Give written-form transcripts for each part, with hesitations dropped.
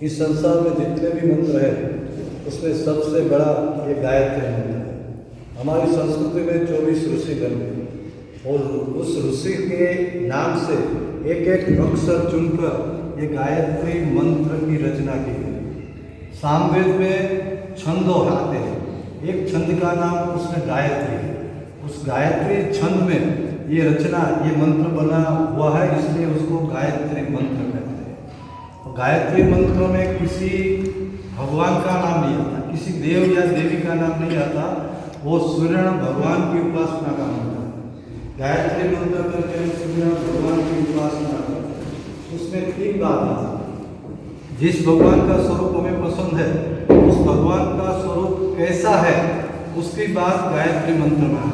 इस संसार में जितने भी मंत्र हैं उसमें सबसे बड़ा ये गायत्री मंत्र है। हमारी संस्कृति में 24 ऋषिगण हैं और उस ऋषि के नाम से एक एक अक्षर चुनकर ये गायत्री मंत्र की रचना की गई। सामवेद में छंदों आते हैं, एक छंद का नाम उसमें गायत्री है। उस गायत्री छंद में ये रचना, ये मंत्र बना हुआ है, इसलिए उसको गायत्री मंत्र कहते हैं। और गायत्री मंत्र में किसी भगवान का नाम नहीं आता, किसी देव या देवी का नाम नहीं आता, वो सूर्य भगवान की उपासना का मंत्र है। गायत्री मंत्र करके सूर्य भगवान की उपासना करते हैं। उसमें 3 बात है। जिस भगवान का स्वरूप हमें पसंद है, उस भगवान का स्वरूप कैसा है उसकी बात गायत्री मंत्र में है।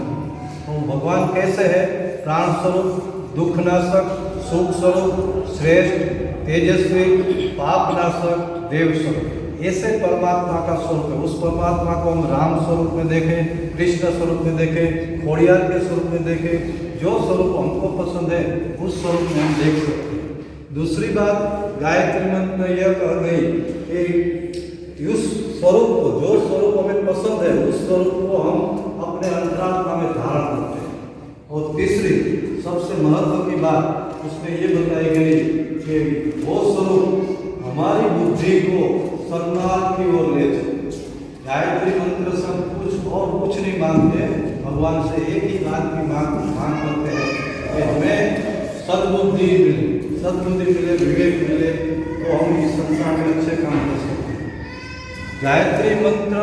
तो भगवान कैसे है? प्राण स्वरूप, दुखनाशक, सुख स्वरूप, श्रेष्ठ, तेजस्वी, पापनाशक, देव स्वरूप, ऐसे परमात्मा का स्वरूप है। उस परमात्मा को हम राम स्वरूप में देखें, कृष्ण स्वरूप में देखें, खोड़ियार के स्वरूप में देखें, जो स्वरूप हमको पसंद है उस स्वरूप में हम देख सकते हैं। दूसरी बात, गायत्री मंत्र में यह कह गई कि उस स्वरूप को, जो स्वरूप हमें पसंद है उस स्वरूप को हम अपने अंतरात्मा में धारण करते हैं। और तीसरी सबसे महत्व की बात उसमें ये बताई गई कि वो स्वरूप हमारी बुद्धि को सन्मार्ग की ओर ले चले। गायत्री मंत्र से हम कुछ और कुछ नहीं मांगते, भगवान से एक ही बात की मांग करते हैं कि हमें सद्बुद्धि मिले, सद्बुद्धि मिले, विवेक मिले, तो हम इस संसार में अच्छे काम कर सकते हैं। गायत्री मंत्र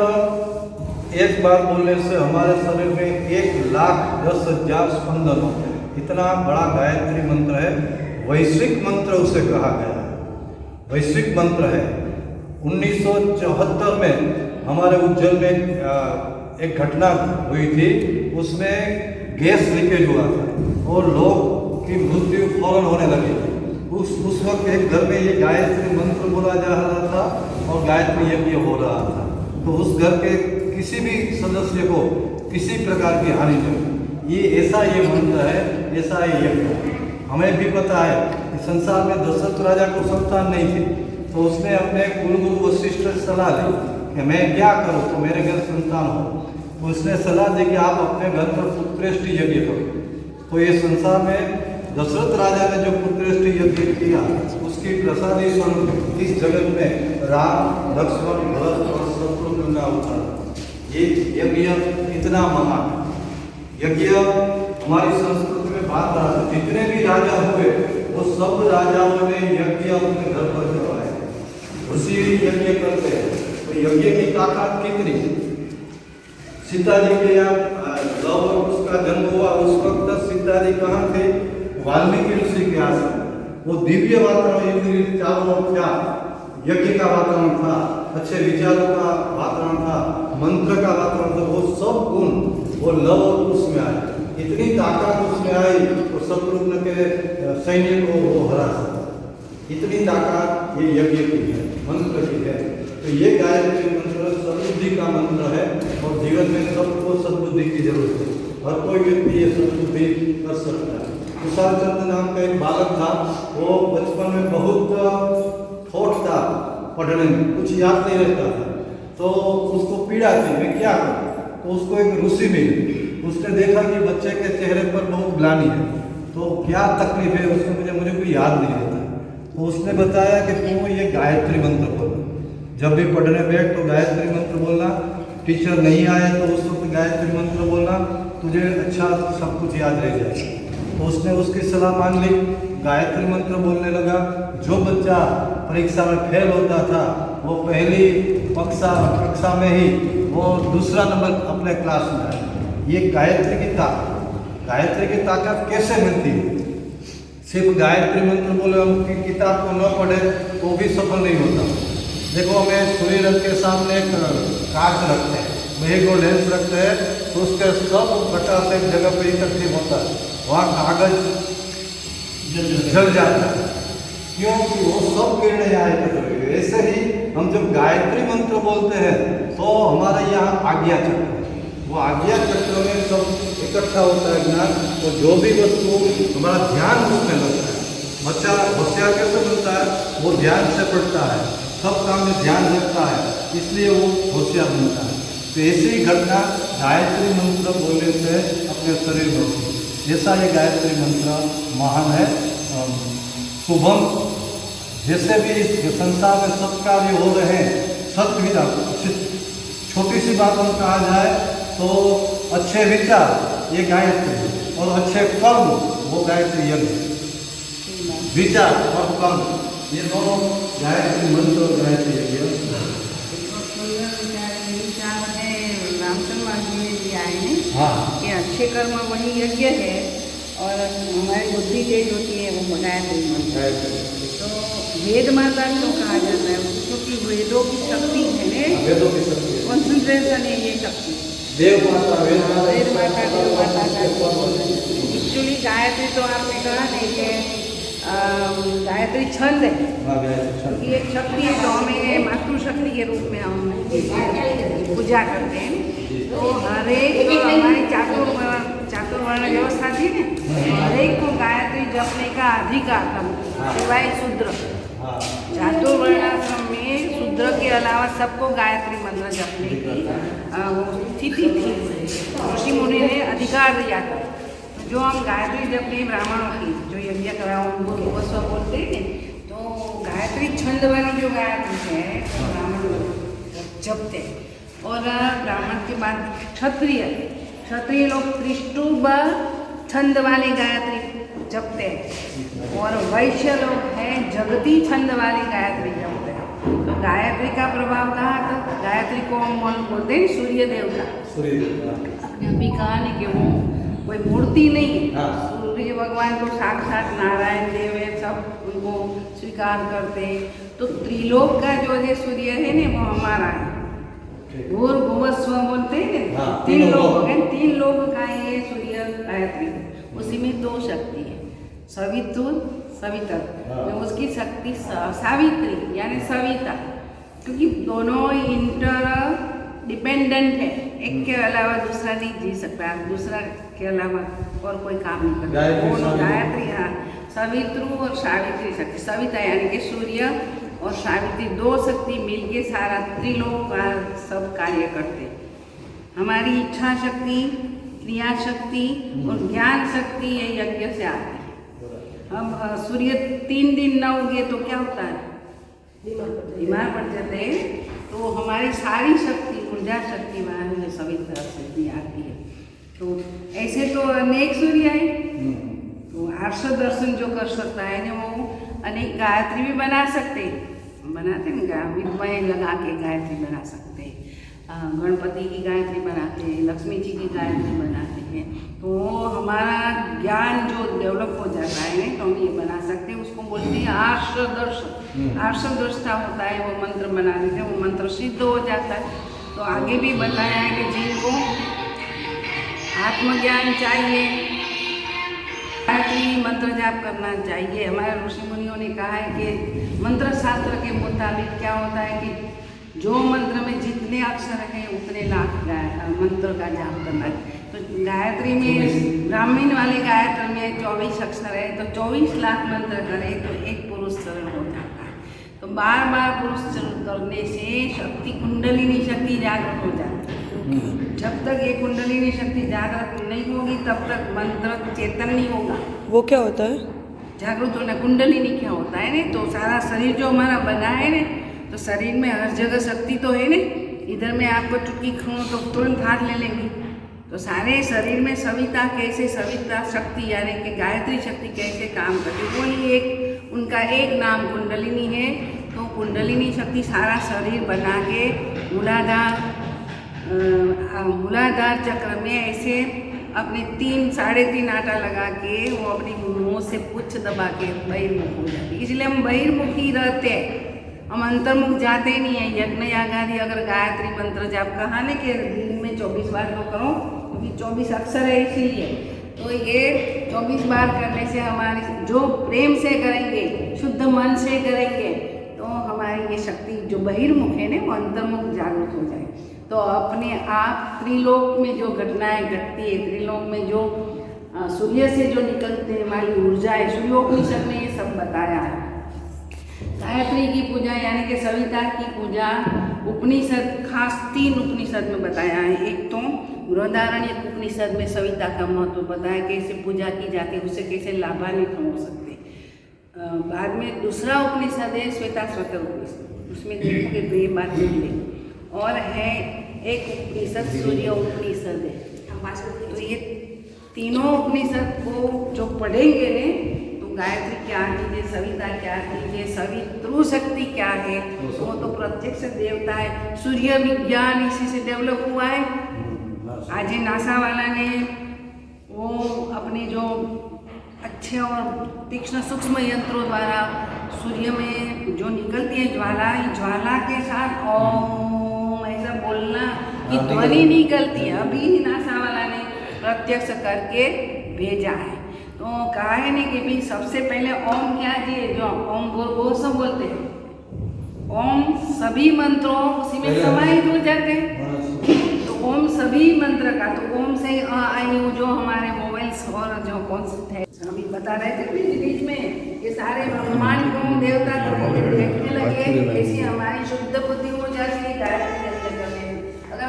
एक बार बोलने से हमारे शरीर में 1,10,000 स्पंदन होते हैं। इतना बड़ा गायत्री मंत्र है। वैश्विक मंत्र उसे कहा गया है, वैश्विक मंत्र है। 1974 में हमारे उज्जैन में एक घटना हुई थी, उसमें गैस लीकेज हुआ था और लोग की मृत्यु फौरन होने लगी थी। उस वक्त एक घर में ये गायत्री मंत्र बोला जा रहा था और गायत्री यज्ञ हो रहा था। तो उस घर के किसी भी सदस्य को किसी प्रकार की हानि नहीं हुई। ये ऐसा ये मंत्र है, ऐसा ये यज्ञ। हमें भी पता है कि संसार में दशरथ राजा को संतान नहीं थी, तो उसने अपने कुलगुरु वशिष्ठ से सलाह ली कि मैं क्या करूं तो मेरे घर संतान हो। तो उसने सलाह दी कि आप अपने घर पर पुत्रेष्टि यज्ञ करो। तो ये संसार में दशरथ राजा ने जो पुत्रेष्टि यज्ञ किया, उसकी प्रसादी स्वरूप इस जगत में राम, लक्ष्मण, भरत और शत्रुघ्न का अवतार। ये यज्ञ इतना महान यज्ञ हमारी संस्कृति में बात रहा था। जितने भी राजा हुए वो सब राजाओं ने यज्ञ अपने घर पर करवाए। ऋषि यज्ञ करते हैं तो यज्ञ की ताकत कितनी। सीता जी के यहाँ लव उसका जन्म हुआ, उस वक्त सीता जी कहाँ थे? वाल्मीकि ऋषि के आश्रम। वो दिव्य वातावरण, चारों ओर क्या यज्ञ का वातावरण था, अच्छे विचारों का वातावरण था, मंत्र का वातावरण था। वो सब गुण वो लव उसमें आए, इतनी ताकत उसमें आई और शत्रुघ्न के सैन्य को वो हरा सका। इतनी ताकत ये यज्ञ की है, मंत्र की है। तो ये गायत्री मंत्र सद्बुद्धि का मंत्र है और जीवन में सबको सद्बुद्धि की जरूरत है। हर कोई व्यक्ति ये सद्बुद्धि कर सकता है। कुशाल चंद्र नाम का एक बालक था, वो बचपन में बहुत खोट था, पढ़ने में कुछ याद नहीं रहता था, तो उसको पीड़ा थी, मैं क्या करूं? तो उसको एक ऋषि मिले। उसने देखा कि बच्चे के चेहरे पर बहुत ग्लानि है, तो क्या तकलीफ है उसको मुझे कोई याद नहीं रहता। तो उसने बताया कि तुम ये गायत्री मंत्र बोलना, जब भी पढ़ने बैठ तो गायत्री मंत्र बोलना, टीचर नहीं आए तो उस वक्त गायत्री मंत्र बोलना, तुझे अच्छा सब कुछ याद रह जाएगा। तो उसने उसकी सलाह मान ली, गायत्री मंत्र बोलने लगा। जो बच्चा परीक्षा में फेल होता था वो पहली कक्षा में ही वो दूसरा नंबर अपने क्लास में आया। ये गायत्री की ताकत। गायत्री की ताकत कैसे मिलती है? सिर्फ गायत्री मंत्र बोले हम किताब को न पढ़े तो भी सफल नहीं होता। देखो, हमें सूर्य रथ के सामने एक कांच रखते हैं, वही को लेंस रखते हैं, तो उसके सब प्रकाश एक जगह पर इकट्ठे होता है, वहाँ कागज जल जाता है, क्योंकि वो सब किरणें आए करते। ऐसे ही हम जब गायत्री मंत्र बोलते हैं तो हमारे यहाँ आज्ञा चक्र है, वो आज्ञा चक्र में सब इकट्ठा होता है ज्ञान, और जो भी वस्तु हमारा ध्यान उसमें लगता है। बच्चा होशियार कैसे बनता है? वो ध्यान से पढ़ता है। सब काम में ध्यान रखता है, इसलिए वो होशियार बनता है। तो ऐसी ही घटना गायत्री मंत्र बोलने से अपने शरीर में होती है। ऐसा ये गायत्री मंत्र महान है। शुभम, जैसे भी इस संसार में सत्कार्य हो रहे हैं, सत्विचार, छोटी सी बात हम कहा जाए तो अच्छे विचार ये गायत्री, और अच्छे कर्म वो गायत्री यज्ञ। विचार और कर्म ये दोनों गायत्री मंत्र और गायत्री यज्ञ। रामचंद्र जी ने दिया है हाँ, कि अच्छे कर्म वही यज्ञ है और हमारी बुद्धि तेज होती है वो गायत्री मंत्र। तो वेद माता क्यों कहा जाता है? क्योंकि वेदों की शक्ति है ने, वेदों की शक्ति, कॉन्सेंट्रेशन है ये शक्ति। देव माता, वेद माता, देव माता एक्चुअली गायत्री तो आपने कहा नहीं कि गायत्री छंद है, ये एक शक्ति है। तो हमें मातृशक्ति के रूप में हम पूजा करते हैं। तो हर एक हमारी चातुर्वर्ण व्यवस्था थी ना, हर एक को गायत्री जपने का अधिकार था, सिवाय शूद्र। चातुर्वर्णाश्रम में शूद्र के अलावा सबको गायत्री मंत्र जपने की स्थिति थी। ऋषि मुनि ने अधिकार दिया था। जो हम गायत्री जपते ब्राह्मणों की जो यज्ञ कराओ उनको गोवस्व बोलते हैं, तो गायत्री छंद वाली जो गायत्री है तो ब्राह्मण जपते हैं। और ब्राह्मण के बाद क्षत्रिय लोग त्रिष्टुभ छंद वाली गायत्री जपते हैं, और वैश्य लोग हैं जगती छंद वाली गायत्री जपते हैं। तो गायत्री का प्रभाव कहाँ था? गायत्री को हम बोलते हैं सूर्य देवता। आपने अभी कहा नहीं कि वो कोई मूर्ति नहीं है। सूर्य भगवान को साक्षात नारायण देव है, सब उनको स्वीकार करते हैं। तो त्रिलोक का जो ये सूर्य है ना वो हमारा है। घोर गोवस्व बोलते हैं ना, तीन लोग हो गए, तीन लोग का ये सूर्य गायत्री। उसी में दो शक्ति है, सवितर उसकी शक्ति सावित्री यानी सविता, क्योंकि दोनों इंटर डिपेंडेंट है। एक के अलावा दूसरा नहीं जी सकता, दूसरा के अलावा और कोई काम नहीं करता। गायत्री हाँ, सवित्रु और सावित्री शक्ति। सविता यानी कि सूर्य और सावित्री दो शक्ति मिलके सारा त्रिलोक का सब कार्य करते। हमारी इच्छा शक्ति, क्रिया शक्ति और ज्ञान शक्ति ये यज्ञ से आती है। अब सूर्य 3 दिन न उगे तो क्या होता है? बीमार पड़ जाते हैं। तो हमारी सारी शक्ति, ऊर्जा शक्ति वहाँ सविता शक्ति आती है। तो ऐसे तो अनेक सूर्य है। तो आर्ष दर्शन जो कर सकता है ना वो अनेक गायत्री भी बना सकते, बनाते हैं विधवाएँ लगा के गायत्री बना सकते, गणपति की गायत्री बनाते हैं, लक्ष्मी जी की गायत्री बनाते हैं। तो हमारा ज्ञान जो डेवलप हो जाता है तो हम ये बना सकते हैं। उसको बोलते हैं आर्षदर्शन। आर्षदर्शता होता है, वो मंत्र बना देते हैं, वो मंत्र सिद्ध हो जाता है। तो आगे भी बताया है कि जिनको आत्मज्ञान चाहिए गायत्री मंत्र जाप करना चाहिए। हमारे ऋषि मुनियों ने कहा है कि मंत्र शास्त्र के मुताबिक क्या होता है कि जो मंत्र में जितने अक्षर हैं उतने लाख मंत्र का जाप करना है। तो गायत्री में ब्राह्मण वाले गायत्री में 24 अक्षर है, तो 24 लाख मंत्र करें तो एक पुरुष चरण हो जाता है। तो बार बार पुरुष चरण करने से शक्ति, कुंडलिनी शक्ति जागृत हो जाती है। जब तक ये कुंडलिनी शक्ति जागृत नहीं होगी तब तक मंत्र चेतन नहीं होगा। वो क्या होता है? जागृत होना, कुंडलिनी क्या होता है ना, तो सारा शरीर जो हमारा बना है ना, तो शरीर में हर जगह शक्ति तो है ना। इधर में आपको चुटकी खाऊं तो तुरंत हाथ ले लेंगे। तो सारे शरीर में सविता कैसे, सविता शक्ति यानी कि गायत्री शक्ति कैसे काम करती है, वही एक उनका एक नाम कुंडलिनी है। तो कुंडलिनी शक्ति सारा शरीर बना के मूलाधार चक्र में ऐसे अपने 3-3.5 आटा लगा के वो अपनी मुँह से पुच्छ दबा के बहिर्मुख हो जाती है। इसलिए हम बहिर्मुख ही रहते हैं, हम अंतर्मुख जाते नहीं हैं। यज्ञ यागादि अगर गायत्री मंत्र जाप कहा ना कि दिन में 24 बार तो करो, क्योंकि 24 अक्षर है इसीलिए। तो ये 24 बार करने से हमारी जो प्रेम से करेंगे, शुद्ध मन से करेंगे, तो हमारी ये शक्ति जो बहिर्मुख है ना वो अंतर्मुख जागृत हो जाए। तो अपने आप त्रिलोक में जो घटनाएं घटती है, त्रिलोक में जो सूर्य से जो निकलते हमारी ऊर्जा है, सूर्योपनिषद में ये सब बताया है। गायत्री की पूजा यानी कि सविता की पूजा उपनिषद खास 3 उपनिषद में बताया है। एक तो बृहदारण्यक उपनिषद में सविता का महत्व बताया, कैसे पूजा की जाती है, उससे कैसे लाभान्वित हो सकते। बाद में दूसरा उपनिषद है श्वेताश्वतर उपनिषद, उसमें देखोगे तो ये बात मिलेगी। और है एक उपनिषद सूर्य उपनिषद है। तो ये तीनों उपनिषद को जो पढ़ेंगे ने तो गायत्री क्या कीजिए, सविता क्या कीजिए, सवितृ शक्ति क्या है, वो तो प्रत्यक्ष देवता है। सूर्य विज्ञान इसी से डेवलप हुआ है। आज नासा वाला ने वो अपने जो अच्छे और तीक्ष्ण सूक्ष्म यंत्रों द्वारा सूर्य में जो निकलती है ज्वाला के साथ ओम ऐसा बोलना की ध्वनि निकलती है, अभी नासा वाला ने प्रत्यक्ष करके भेजा है। तो कहा है नहीं कि भाई सबसे पहले ओम क्या दिए, जो ओम बोल सब बोलते हैं, ओम सभी मंत्रों उसी में समाहित हो जाते हैं। तो ओम सभी मंत्र का, तो ओम से आयु जो हमारे मोबाइल्स और जो कॉन्सेप्ट है अभी बता रहे थे बीच में, ये सारे ब्रह्मांड को देवता को देखने लगे, ऐसी हमारी शुद्ध बुद्धि हो जाती है गायत्री जप करने। अगर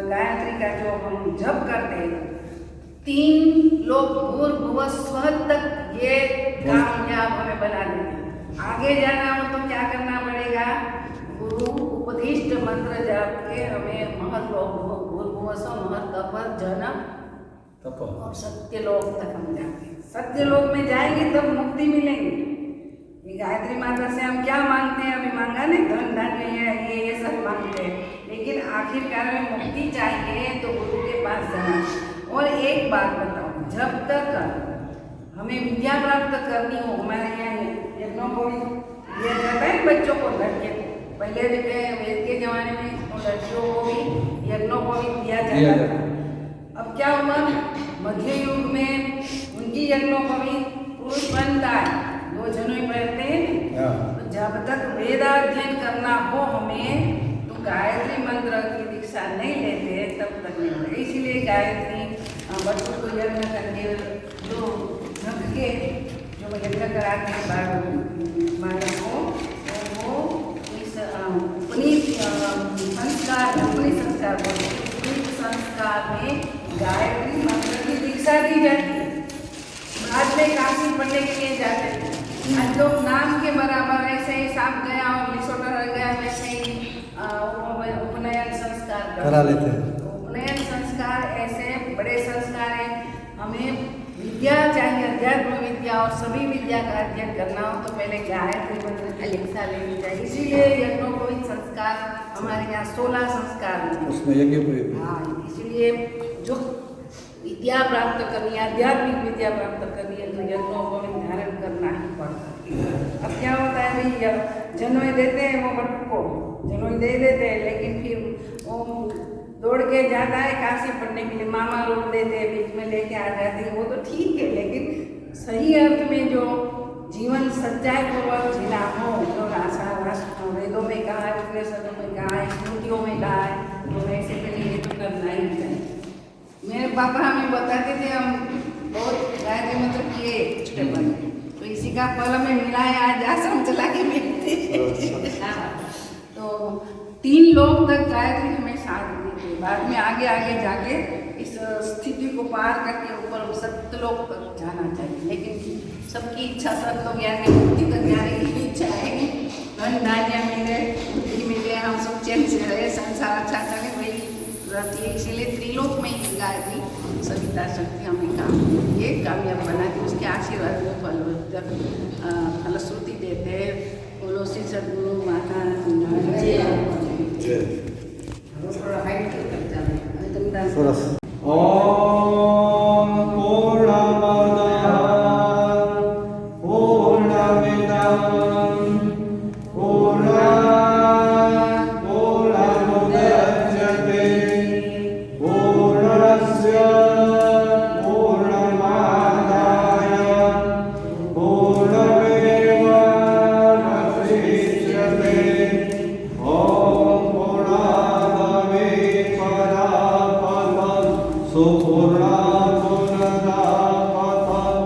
गायत्री का जो हम जप करते हैं 3 लोग भूर्भुवः स्वः तक ये कामयाब हमें बना देते। आगे जाना हो तो क्या करना पड़ेगा, गुरु उपदिष्ट मंत्र जप के हमें महत्लोक भूर्भुवः स्वः महत्तपर जन और सत्यलोक तक हम जाते हैं। सत्यलोक में जाएंगे तब मुक्ति मिलेगी। ये गायत्री माता से हम क्या मांगते हैं, अभी मांगा नहीं धन धान्य ये सब मांगते हैं, लेकिन आखिरकार में मुक्ति चाहिए तो गुरु के पास जाना। और एक बात बताओ, जब तक हमें विद्या प्राप्त करनी हो, हमारे यहाँ यज्ञों को दिया जाता है बच्चों को, लड़के को, पहले वेद के जमाने में लड़कियों को भी यज्ञों को भी दिया जाता था। अब क्या हुआ, मध्य युग में उनकी यज्ञों को भी पुरुष बनता है, 2 जनों पहनते हैं। तो जब तक वेदाध्ययन करना हो हमें तो गायत्री मंत्र की दीक्षा नहीं लेते तब तक नहीं होगा। इसीलिए गायत्री बच्चों को यज्ञ करके जो ढंग के जो यज्ञ कराते हैं बालक को, तो वो इस अपनी संस्कार में गायत्री मंत्र की दीक्षा दी जाती है। बाद में काशी पढ़ने के लिए जाते हैं। आज लोग नाम के बराबर ऐसे ही सांप गया और लिसोटा रह गया वैसे ही उपनयन संस्कार करा लेते हैं। उपनयन संस्कार ऐसे बड़े संस्कार हैं। हमें विद्या चाहिए, अध्यात्म विद्या और सभी विद्या का अध्ययन करना हो तो पहले गायत्री मंत्र की दीक्षा लेनी चाहिए। इसीलिए यज्ञोपवीत संस्कार हमारे यहाँ 16 संस्कार हैं, उसमें यज्ञोपवीत। हाँ, इसीलिए जो विद्या प्राप्त करनी है, आध्यात्मिक विद्या प्राप्त करनी है तो यज्ञोपवीत धारण करना ही पड़ता है। अब क्या होता है भाई, जनोई देते हैं वो बटू को, जनोई दे देते हैं, लेकिन फिर वो दौड़ के जाता है काशी पढ़ने के लिए, मामा रोक देते हैं, बीच में लेके आ जाते हैं, वो तो ठीक है, लेकिन सही अर्थ में जो जीवन सच्चाई पूर्वक जीना हो, जो वेदों में कहा है, उपनिषदों में कहा है, स्मृतियों में कहा है, तो वैसे पहले ये तो करना ही चाहिए। मेरे पापा हमें बताते थे, हम बहुत गायत्री मंत्र किए बचपन में, तो इसी का फल हमें मिला है, आज आश्रम चला के बैठते। तो 3 लोग तक गायत्री हमें साथ देते, बाद में आगे आगे जाके इस स्थिति को पार करके ऊपर सत्यलोक तक जाना चाहिए। लेकिन सबकी इच्छा सत्य ज्ञान की मुक्ति तक जाने की इच्छा है, धन धान्य मिले, बुद्धि मिले, हम सब चैन से रहे, संसार अच्छा चले, वही रहती है। इसीलिए त्रिलोक में ही गायत्री सविता शक्ति हमें काम ये कामयाब बनाती, उसके आशीर्वाद में फलश्रुति देते हैं। बोलो श्री सद्गुरु माता ओम पूर्णमदः पूर्णमिदं पूर्णात् पूर्णमुदच्यते पूर्णस्य पूर्णमादाय पूर्णमेवावशिष्यते। ओम पूर्णादमे परापदं सुपूर्णात् पूर्णदापदं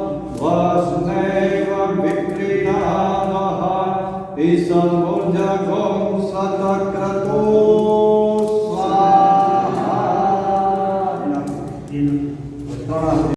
वसुनैव विक्रीणामः भुजगो सतक्रतो